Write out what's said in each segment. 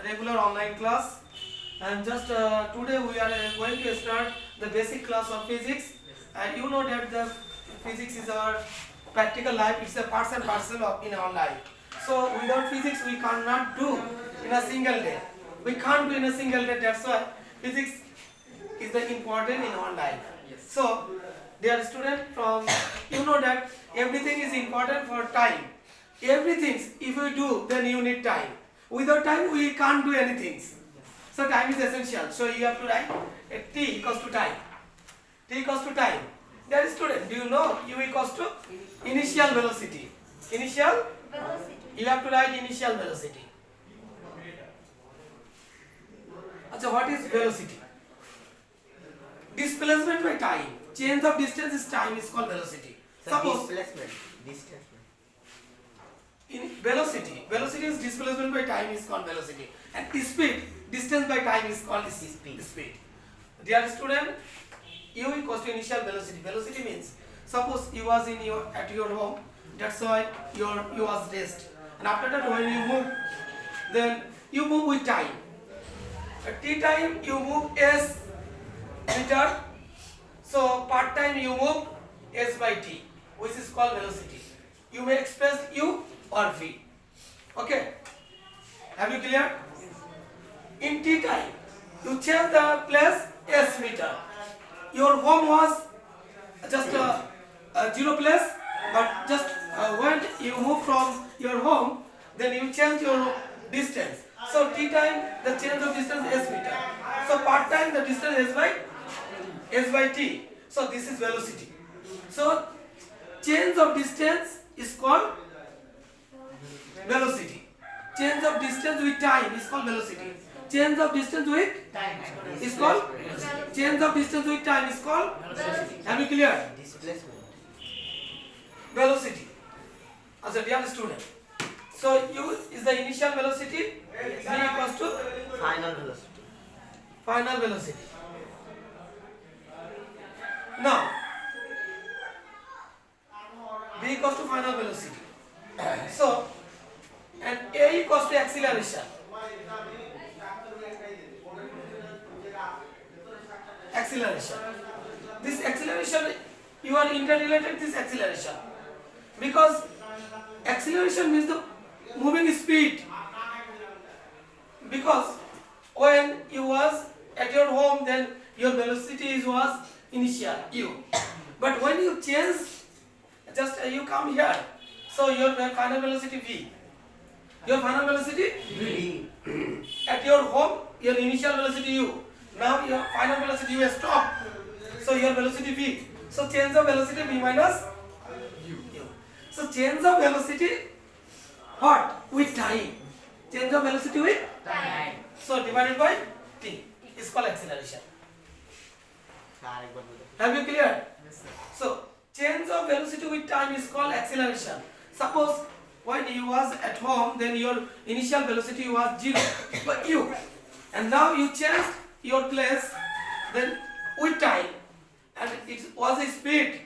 regular online class, and just today we are going to start the basic class of physics. And you know that the physics is our practical life. It's a part and parcel of in our life. So without physics we cannot do in a single day. We can't do in a single day. That's why physics is the important in our life. So dear student, from you know that everything is important for time. Everything if you do, then you need time. Without time we can't do anything. So time is essential. So you have to write t equals to time. T equals to time. Dear student, do you know u equals to initial velocity? Initial velocity. You have to write initial velocity. So what is velocity? Displacement by time. Change of distance is time is called velocity. Suppose Displacement. in velocity is displacement by time is called velocity, and speed, distance by time is called speed. Dear student, u equals to initial velocity. Velocity means suppose you was at your home, that's why you was rest, and after that when you move, then you move with time. At t time you move s meter, so part time you move s by t, which is called velocity. You may express u or v. Okay, have you clear? In t time you change the place s meter. Your home was just a zero place, but just when you move from your home, then you change your distance. So t time the change of distance s meter. So part time the distance s by t. So this is velocity. So change of distance is called velocity. Change of distance with time is called velocity. Change of distance with Time. is called change of distance with time is called Velocity. Have you clear? Displacement. Velocity. As a dear student. So u is the initial velocity, v equals to Final velocity. final velocity. Now v equals to final velocity. So and a equals to acceleration. Acceleration. This acceleration, you are interrelated this acceleration, because acceleration means the moving speed. Because when you was at your home, then your velocity was initial u, but when you change, just you come here, so your final velocity v. Your final velocity V. at your home, your initial velocity u. Now your final velocity u has stopped. So your velocity v. So change of velocity v minus u. So change of velocity what? With time. Change of velocity with Time. so divided by t is called acceleration. Have you clear? So change of velocity with time is called acceleration. Suppose when you was at home, then your initial velocity was 0 but u, and now you changed your place, then with time, and it was a speed,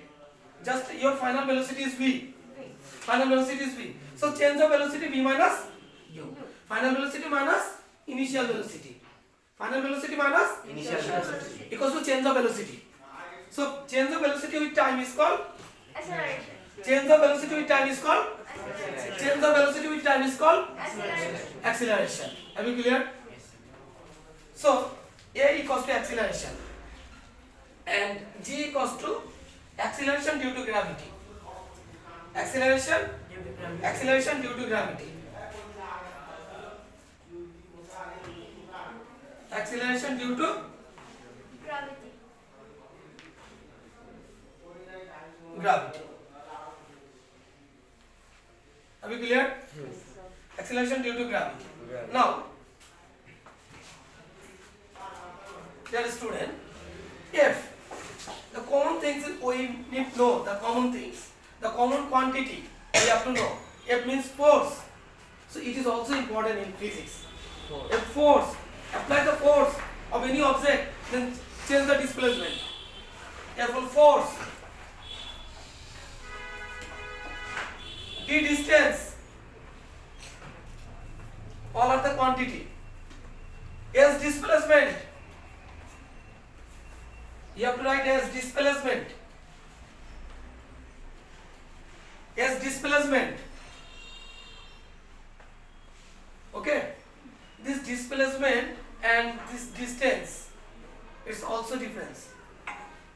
just your final velocity is v. Final velocity is v. So change of velocity v minus u. Final velocity minus initial velocity. Final velocity minus Initial velocity. equals to change of velocity. So change of velocity with time is called Acceleration. change of velocity with time is called Acceleration. change of velocity with time is called Acceleration. acceleration. Have you clear? So a equals to acceleration and g equals to acceleration due to gravity. Acceleration due to gravity. Acceleration due to Gravity. gravity. Are we clear? Acceleration due to gravity. Now, dear student, if the common things we need to know, the common things, the common quantity we have to know. F means force. So it is also important in physics. If force, apply the force of any object, then change the displacement. Therefore force, d distance, all are the quantity. as displacement. You have to write as displacement. As displacement. Okay. This displacement and this distance is also difference.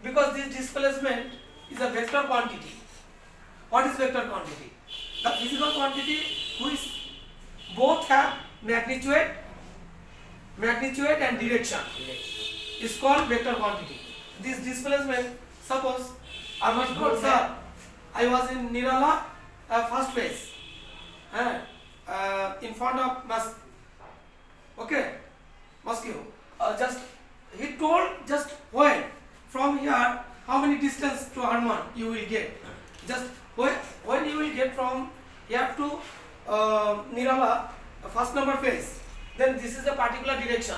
Because this displacement is a vector quantity. What is vector quantity? The physical quantity which both have magnitude and direction is called vector quantity. This displacement, suppose I was told, sir, I was in Nirala first phase in front of Moscow. Just he told just when from here how many distance to Harman you will get. Just when you will get from here to Nirala first number phase, then this is a particular direction,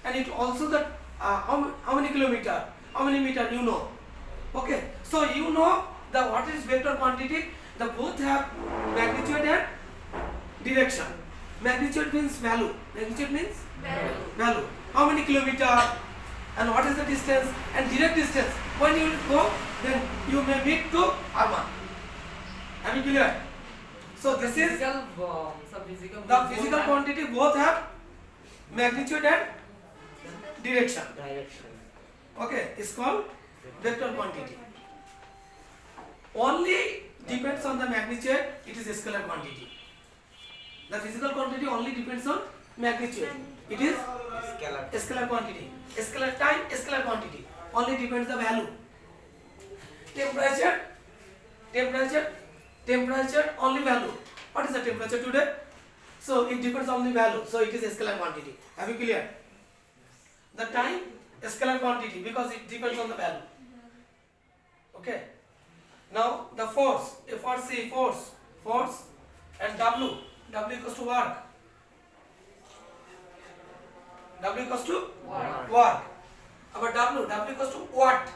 and it also the how many kilometer, how many meter you know. Okay, so you know the what is vector quantity. The both have magnitude and direction. Magnitude means value. Magnitude means value. How many kilometer and what is the distance and direct distance. When you will go, then you may meet to Harman. Am I clear? So this is the physical quantity both have magnitude and direction. Okay, it's called vector quantity. Only depends on the magnitude, it is a scalar quantity. The physical quantity only depends on magnitude. It is a scalar quantity. Scalar time, scalar quantity. Only depends the value. Temperature, only value. What is the temperature today? So it depends on the value. So it is a scalar quantity. Have you clear? The time, a scalar quantity because it depends on the value. Okay. Now the force, F force and W equals to work. W equals to work. Our W equals to what?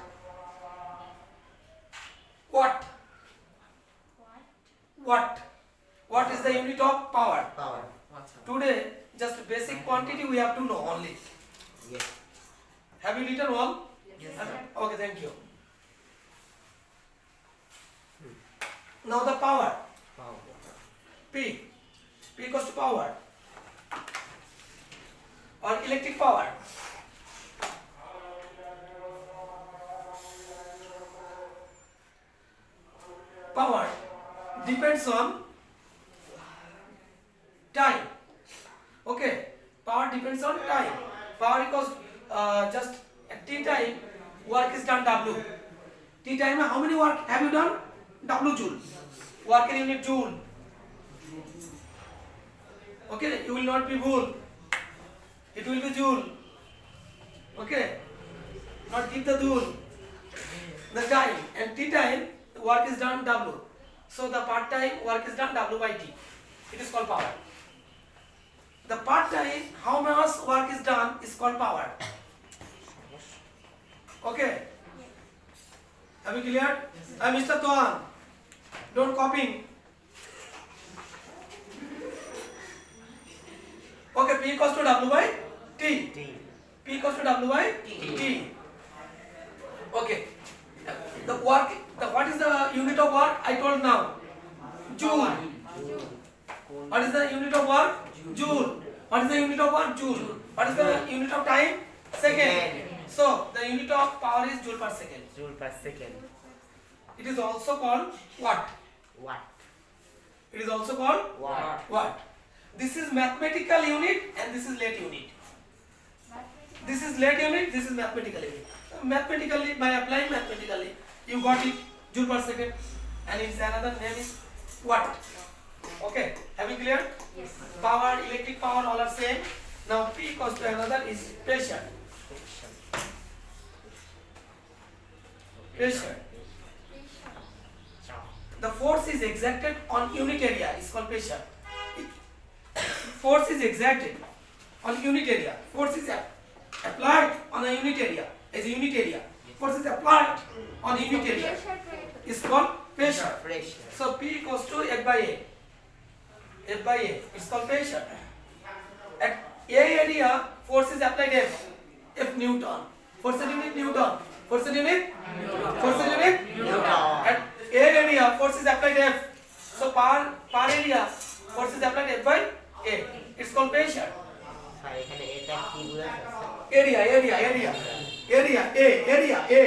What is the unit of power? Today, just basic quantity we have to know only. Yes. Have you written all? Yes. Okay, thank you. Now the power. P equals to power or electric power. Power depends on time. Okay, power depends on time. Power equals just at T time work is done W. T time how many work have you done? W joule. Work in unit joule. Okay, you will not be joule. It will be joule. Okay, not give the joule. The time and T time work is done W. So the part time work is done W by T. It is called power. The part time how much work is done is called power. Okay. Have you cleared? Mr. Tohan, don't copy. Okay, P equals to W by T. P equals to W by T. Okay. The work, what is the unit of work? I told now. Joule. What is the unit of work? Joule. What is the unit of work? Joule. What is the unit of time? Second. So the unit of power is joule per second. It is also called watt. It is also called watt. This is mathematical unit and this is late unit. This is late unit, this is mathematical unit. Mathematically, by applying mathematically, you got it joule per second and its another name is watt. Okay, have you clear? Yes. Power, electric power all are same. Now P equals to another is pressure. The force is exacted on unit area is called pressure. Force is exacted on unit area. Force is applied on a unit area. As a unit area. Force is applied on a unit area. Is called pressure. So P equals to F by A. It's called pressure. A area force is applied F Newton. Force unit Newton. Force unit Newton. At A area force is applied F. So per area force is applied F by A. It's called pressure. Sir এখানে এটা কি বোঝাচ্ছে sir? Area A.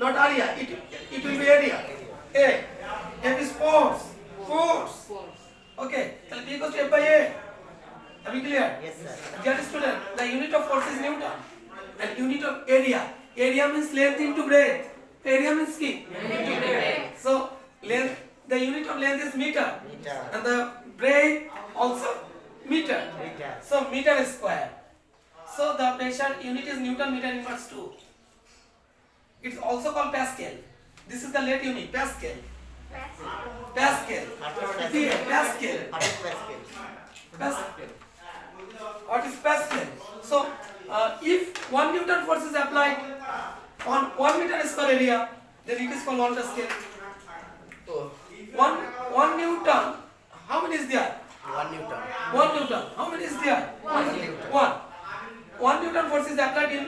Not area. It will be area. A. F is force. Okay. So B equals to F by A. Are we clear? Yes, sir. Dear student, the unit of force is Newton. And unit of area. Area means length into breadth. Area means key. So length. The unit of length is meter. Meter. And the breadth also meter. Meter. So meter is square. So the pressure unit is Newton meter inverse 2. It's also called Pascal. This is the lead unit, Pascal. Pascal. Here, Pascal. What is Pascal? Pascal. What is Pascal? So if 1 Newton force is applied on 1 meter square area, then it is called 1 Pascal. Oh, 1 Newton. How many is there? 1 Newton. 1 Newton. How many is there? 1 Newton. 1 Newton force is applied in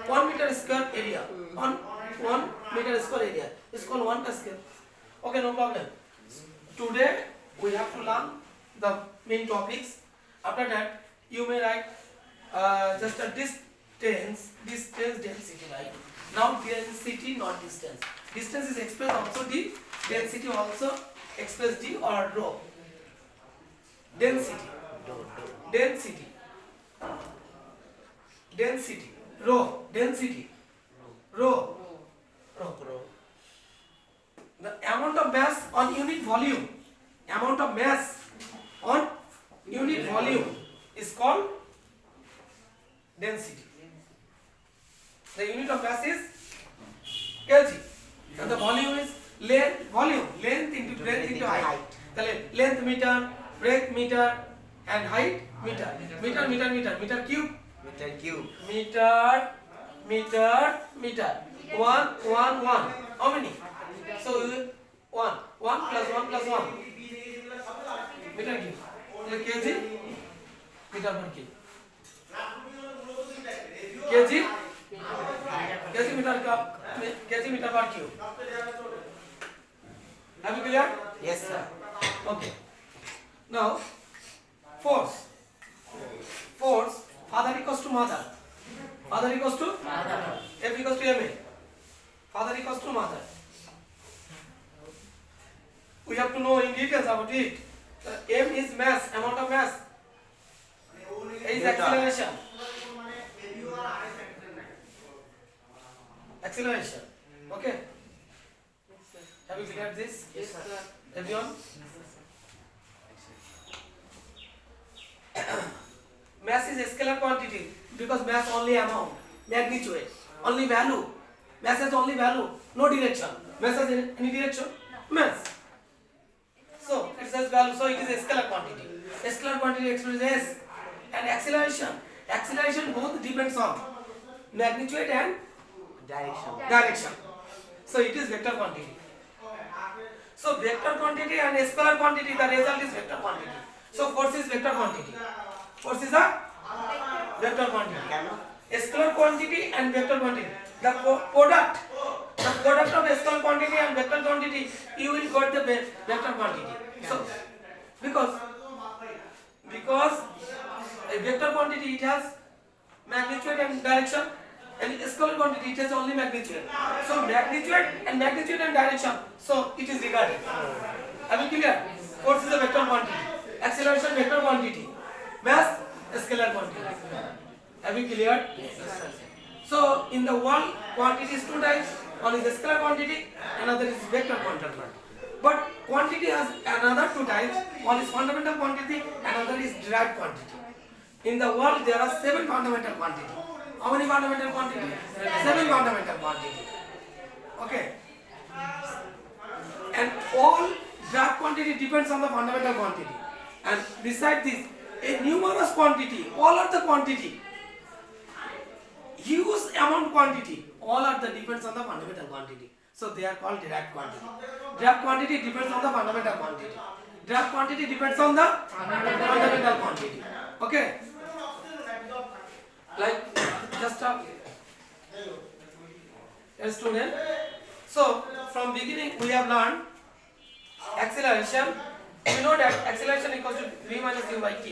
1 meter square area. On 1 meter square area. It's called 1 Pascal. Okay, no problem. Today we have to learn the main topics. After that, you may write just a distance density, right? Now density, not distance. Distance is expressed also D. Density also expressed D or rho. Density. Density. Density. Rho. Density. Rho. Rho. The amount of mass on unit volume. Amount of mass on unit volume is called density. The unit of mass is kg. And the volume is length into breadth into height. The length meter, breadth meter, and height meter. Meter cube. Meter cube. Meter. 1. How many? So 1 plus 1 plus 1. Meter cube. So kg. Meter per cube. kg meter per cube. Have you clear? Yes, sir. Okay. Now, force. Father equals to mother. Father equals to F equals to MA. Father equals to mother. We have to know in details about it. M is mass, amount of mass. A is acceleration. Acceleration. Okay. Have you cleared this? Yes, sir. Everyone? Mass is a scalar quantity because mass only amount, magnitude, only value. Mass has only value, no direction. Mass has any direction? Mass. So it says value, so it is a scalar quantity. A scalar quantity expresses S. And acceleration both depends on magnitude and direction. So it is vector quantity. So vector quantity and scalar quantity, the result is vector quantity. So force is vector quantity. Force is a vector quantity. A scalar quantity and vector quantity. The product of a scalar quantity and vector quantity, you will got the vector quantity. So because a vector quantity, it has magnitude and direction, and a scalar quantity, it has only magnitude. So magnitude and direction, so it is regarded. Are we clear? Force is a vector quantity, acceleration vector quantity, mass a scalar quantity. Have we cleared? So in the world, quantity is two types. One is a scalar quantity, another is vector quantity. But quantity has another two types. One is fundamental quantity, another is derived quantity. In the world, there are 7 fundamental quantity. How many fundamental quantity? 7 fundamental quantity. Okay. And all derived quantity depends on the fundamental quantity. And beside this, a numerous quantity, all are the quantity, huge amount quantity, all are the depends on the fundamental quantity. So they are called derived quantity. Derived quantity depends on the fundamental quantity. Derived quantity depends on the fundamental quantity. Okay? Like just a student. So from beginning we have learned acceleration. We know that acceleration equals to v minus u by t.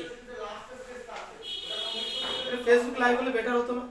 Facebook live হলে better হতো না?